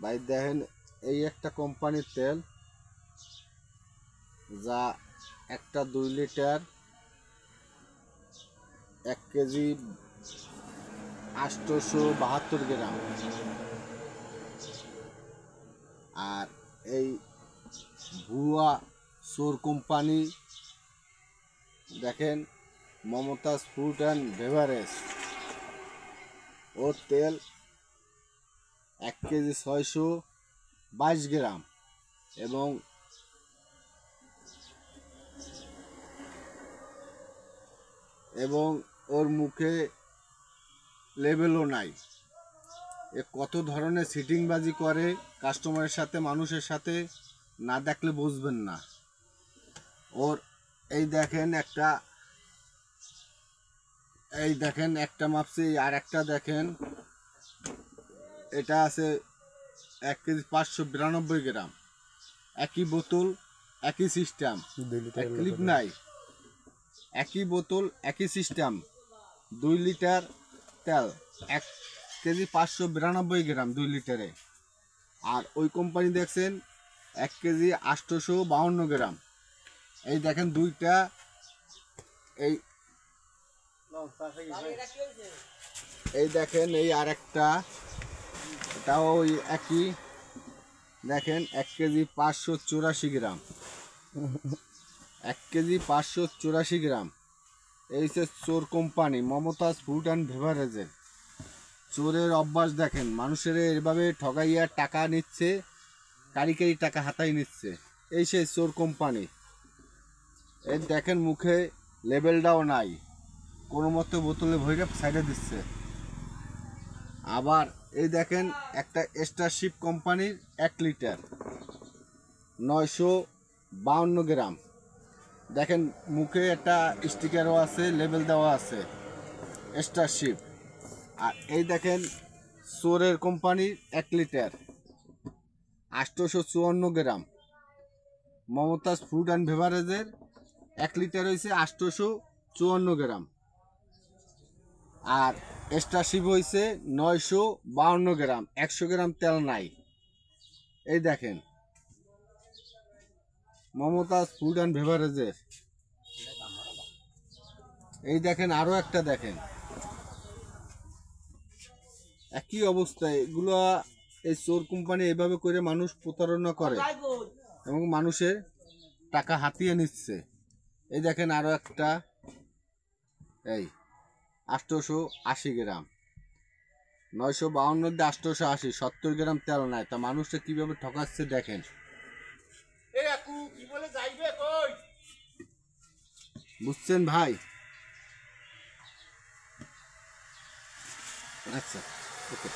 ভাই দেখেন এই একটা কোম্পানির তেল, যা একটা 2 লিটার 1 কেজি 872 গ্রাম। আর এই ভুয়া সোর কোম্পানি দেখেন মমতাজ ফুড অ্যান্ড বেভারেজ, ওর তেল 1 কেজি 622 গ্রাম এবং ওর মুখে লেবেলও নাই। এ কত ধরনের সিটিংবাজি করে কাস্টমারের সাথে, মানুষের সাথে, না দেখলে বুঝবেন না। ওর এই দেখেন একটা মাপছি, আর একটা দেখেন এটা আছে 1 কেজি 592 গ্রাম। একই বোতল, একই সিস্টেম, ক্লিপ নাই, একই বোতল, একই সিস্টেম। 2 লিটার তেল 1 কেজি 592 গ্রাম 2 লিটারে। আর ওই কোম্পানি দেখছেন 1 কেজি 852 গ্রাম। এই দেখেন দুইটা, এই দেখেন এই আরেকটা, এটাও ওই একই। দেখেন 1 কেজি 584 গ্রাম, 1 কেজি 584 গ্রাম। এই হচ্ছে চোর কোম্পানি মমতাজ ফুড অ্যান্ড বেভারেজের। চোরের অভ্যাস দেখেন, মানুষের এভাবে ঠগাইয়া টাকা নিচ্ছে, কারি টাকা হাতাই নিচ্ছে। এই সেই চোর কোম্পানি। এই দেখেন মুখে লেবেলটাও নাই, কোনো মতো বোতলে ভরে সাইডে দিচ্ছে। আবার এই দেখেন একটা স্টারশিপ কোম্পানির 1 লিটার 952 গ্রাম। দেখেন মুখে একটা স্টিকারও আছে, লেবেল দেওয়া আছে স্টারশিপ। আর এই দেখেন সোরের কোম্পানির 1 litre 854 gram. Mumtaz food and বেভারেজের 1 লিটার হয়েছে 854 গ্রাম। আর স্টারশিপ হয়েছে 952 গ্রাম, 100 গ্রাম তেল নাই। এই দেখেন মমতাজ ফুড অ্যান্ড বেভারেজের। এই দেখেন আরো একটা, দেখেন একই অবস্থা। এগুলো এই চোর কোম্পানি এভাবে করে মানুষ প্রতারণা করে এবং মানুষের টাকা হাতিয়ে নিচ্ছে। এই দেখেন আরো একটা, এই 880 গ্রাম, 952 দিয়ে 880, 70 গ্রাম তেল নাই। তা মানুষটা কিভাবে ঠকাচ্ছে দেখেন। বুঝছেন ভাই? আচ্ছা, ওকে।